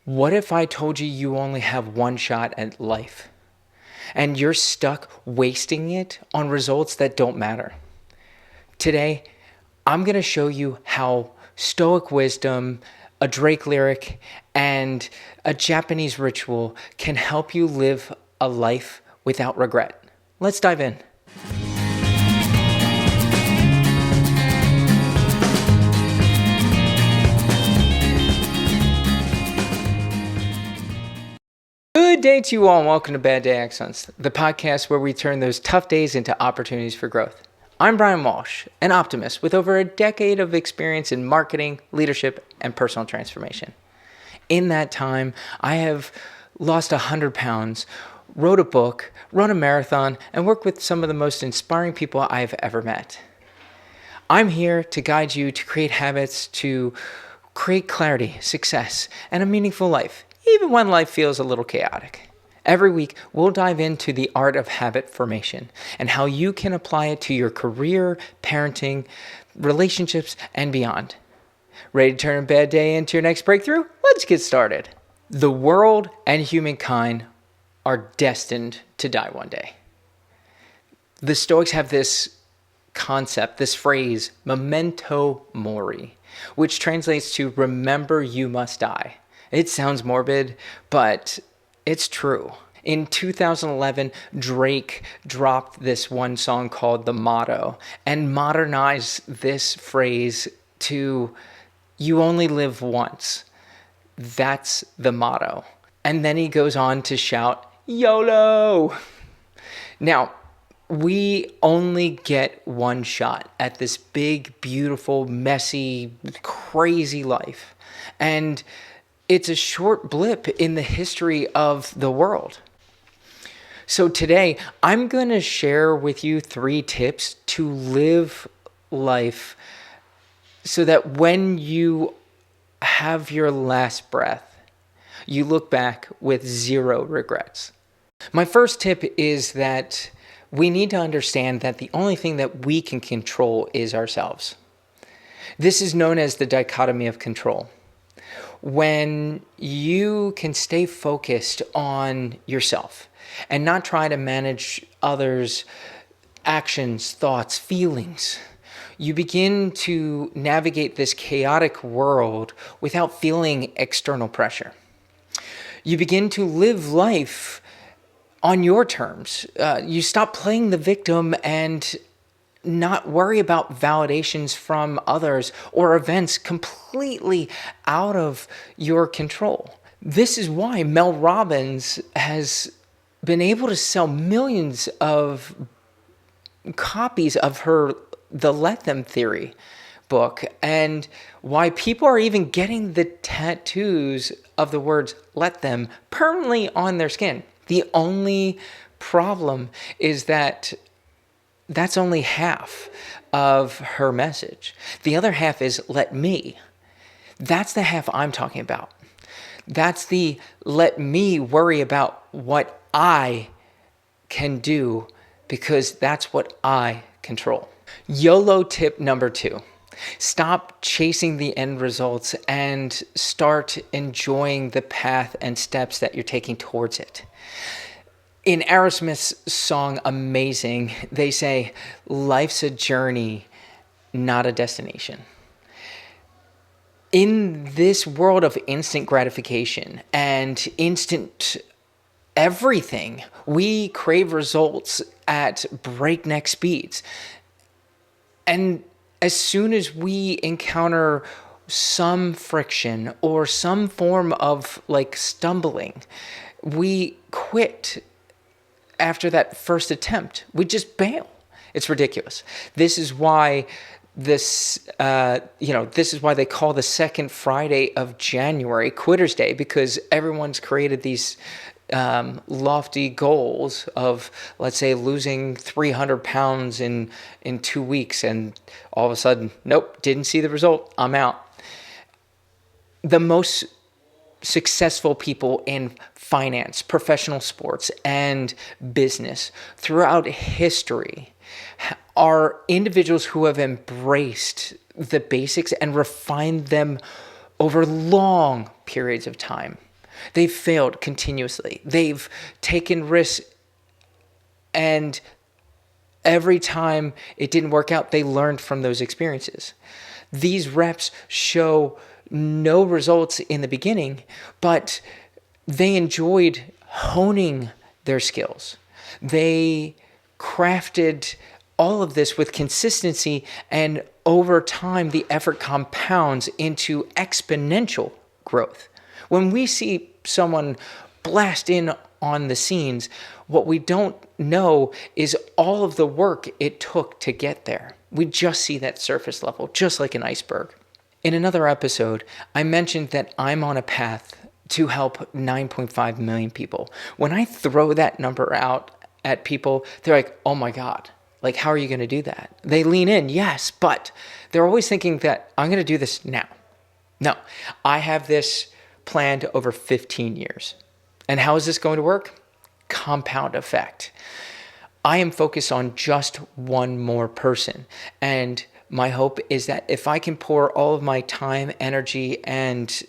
What if I told you you only have one shot at life and you're stuck wasting it on results that don't matter? Today, I'm going to show you how Stoic wisdom, a Drake lyric, and a Japanese ritual can help you live a life without regret. Let's dive in. Good day to you all, and welcome to Bad Day Excellence, the podcast where we turn those tough days into opportunities for growth. I'm Brian Walsh, an optimist with over a decade of experience in marketing, leadership, and personal transformation. In that time, I have lost 100 pounds, wrote a book, run a marathon, and worked with some of the most inspiring people I've ever met. I'm here to guide you to create habits to create clarity, success, and a meaningful life, even when life feels a little chaotic. Every week, we'll dive into the art of habit formation and how you can apply it to your career, parenting, relationships, and beyond. Ready to turn a bad day into your next breakthrough? Let's get started. The world and humankind are destined to die one day. The Stoics have this concept, this phrase, Memento Mori, which translates to remember you must die. It sounds morbid, but it's true. In 2011, Drake dropped this one song called The Motto and modernized this phrase to you only live once. That's the motto. And then he goes on to shout, YOLO! Now, we only get one shot at this big, beautiful, messy, crazy life. And it's a short blip in the history of the world. So today, I'm going to share with you 3 tips to live life so that when you have your last breath, you look back with 0 regrets. My first tip is that we need to understand that the only thing that we can control is ourselves. This is known as the Dichotomy of Control. When you can stay focused on yourself and not try to manage others' actions, thoughts, feelings, you begin to navigate this chaotic world without feeling external pressure. You begin to live life on your terms. You stop playing the victim and not worry about validations from others or events completely out of your control. This is why Mel Robbins has been able to sell millions of copies of her The Let Them Theory book, and why people are even getting the tattoos of the words let them permanently on their skin. The only problem is that that's only half of her message. The other half is let me. That's the half I'm talking about. That's the let me worry about what I can do because that's what I control. YOLO tip number 2. Stop chasing the end results and start enjoying the path and steps that you're taking towards it. In Aerosmith's song Amazing, they say, life's a journey, not a destination. In this world of instant gratification and instant everything, we crave results at breakneck speeds. And as soon as we encounter some friction or some form of stumbling, we quit after that first attempt. We just bail. It's ridiculous. This is why this is why they call the second Friday of January Quitter's Day, because everyone's created these lofty goals of, let's say, losing 300 pounds in 2 weeks, and all of a sudden, nope, didn't see the result, I'm out. The most successful people in finance, professional sports, and business throughout history are individuals who have embraced the basics and refined them over long periods of time. They've failed continuously. They've taken risks, and every time it didn't work out, they learned from those experiences. These reps show no results in the beginning, but they enjoyed honing their skills. They crafted all of this with consistency, and over time, the effort compounds into exponential growth. When we see someone blast in on the scenes, what we don't know is all of the work it took to get there. We just see that surface level, just like an iceberg. In another episode, I mentioned that I'm on a path to help 9.5 million people. When I throw that number out at people, they're like, oh my God, like, how are you going to do that? They lean in, yes, but they're always thinking that I'm going to do this now. No, I have this planned over 15 years. And how is this going to work? Compound effect. I am focused on just one more person. And my hope is that if I can pour all of my time, energy, and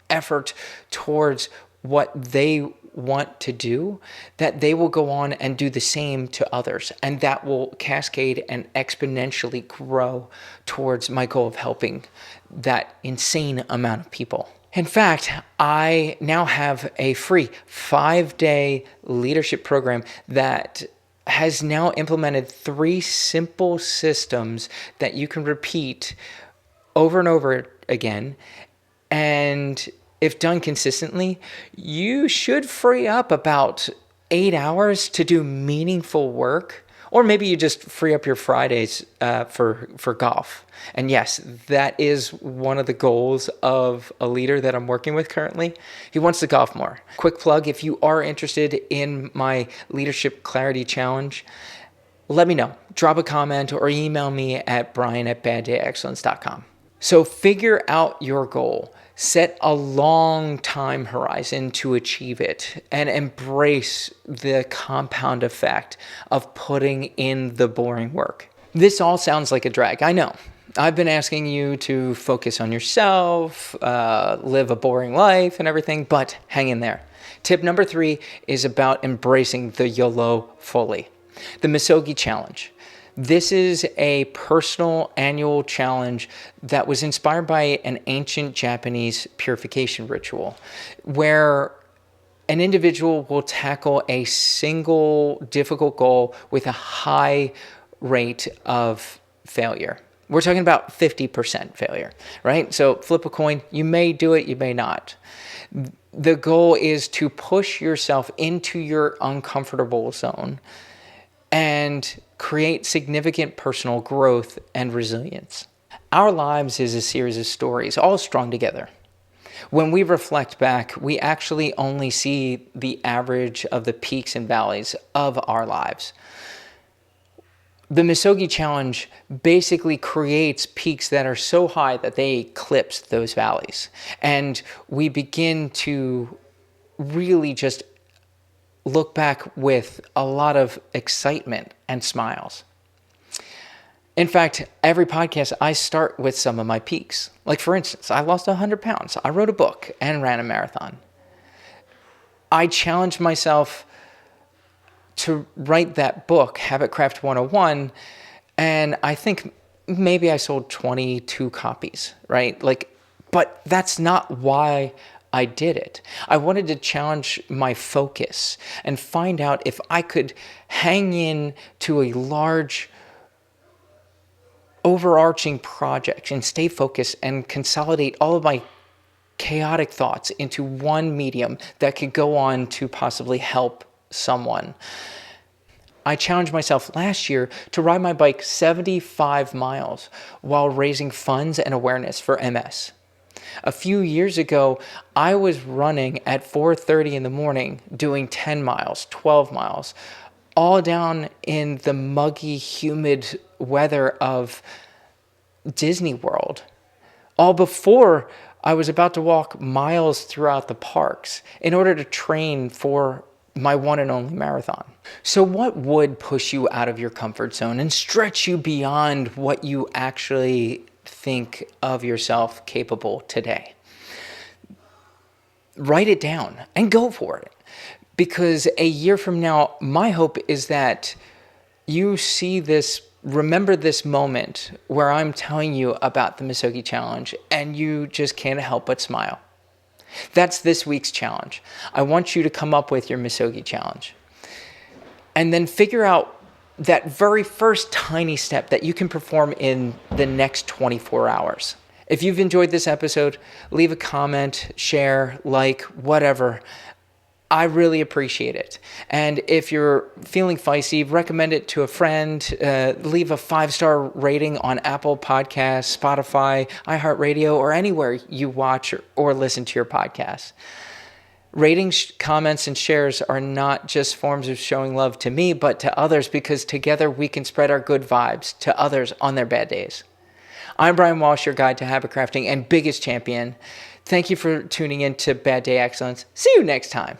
effort towards what they want to do, that they will go on and do the same to others. And that will cascade and exponentially grow towards my goal of helping that insane amount of people. In fact, I now have a free 5-day leadership program that has now implemented 3 simple systems that you can repeat over and over again. And if done consistently, you should free up about 8 hours to do meaningful work. Or maybe you just free up your Fridays for golf. And yes, that is one of the goals of a leader that I'm working with currently. He wants to golf more. Quick plug, if you are interested in my Leadership Clarity Challenge, let me know. Drop a comment or email me at brian@baddayexcellence.com. So figure out your goal. Set a long time horizon to achieve it, and embrace the compound effect of putting in the boring work. This all sounds like a drag, I know. I've been asking you to focus on yourself, live a boring life and everything, but hang in there. Tip number 3 is about embracing the YOLO fully. The Misogi challenge. This is a personal annual challenge that was inspired by an ancient Japanese purification ritual where an individual will tackle a single difficult goal with a high rate of failure. We're talking about 50% failure, right? So flip a coin. You may do it, you may not. The goal is to push yourself into your uncomfortable zone and create significant personal growth and resilience. Our lives is a series of stories, all strung together. When we reflect back, we actually only see the average of the peaks and valleys of our lives. The Misogi challenge basically creates peaks that are so high that they eclipse those valleys. And we begin to really just look back with a lot of excitement and smiles. In fact, every podcast, I start with some of my peaks. Like, for instance, I lost 100 pounds. I wrote a book and ran a marathon. I challenged myself to write that book, Habit Craft 101, and I think maybe I sold 22 copies, right? But that's not why I did it. I wanted to challenge my focus and find out if I could hang in to a large overarching project and stay focused and consolidate all of my chaotic thoughts into one medium that could go on to possibly help someone. I challenged myself last year to ride my bike 75 miles while raising funds and awareness for MS. A few years ago, I was running at 4:30 in the morning, doing 10 miles, 12 miles, all down in the muggy, humid weather of Disney World, all before I was about to walk miles throughout the parks in order to train for my one and only marathon. So what would push you out of your comfort zone and stretch you beyond what you actually think of yourself capable today? write it down and go for it. Because a year from now, my hope is that you see this, remember this moment where I'm telling you about the Misogi challenge and you just can't help but smile. That's this week's challenge. I want you to come up with your Misogi challenge and then figure out that very first tiny step that you can perform in the next 24 hours. If you've enjoyed this episode, leave a comment, share, like, whatever. I really appreciate it. And if you're feeling feisty, recommend it to a friend. Leave a 5-star rating on Apple Podcasts, Spotify, iHeartRadio, or anywhere you watch or listen to your podcasts. Ratings, comments, and shares are not just forms of showing love to me, but to others, because together we can spread our good vibes to others on their bad days. I'm Brian Walsh, your guide to habit crafting and biggest champion. Thank you for tuning in to Bad Day Excellence. See you next time.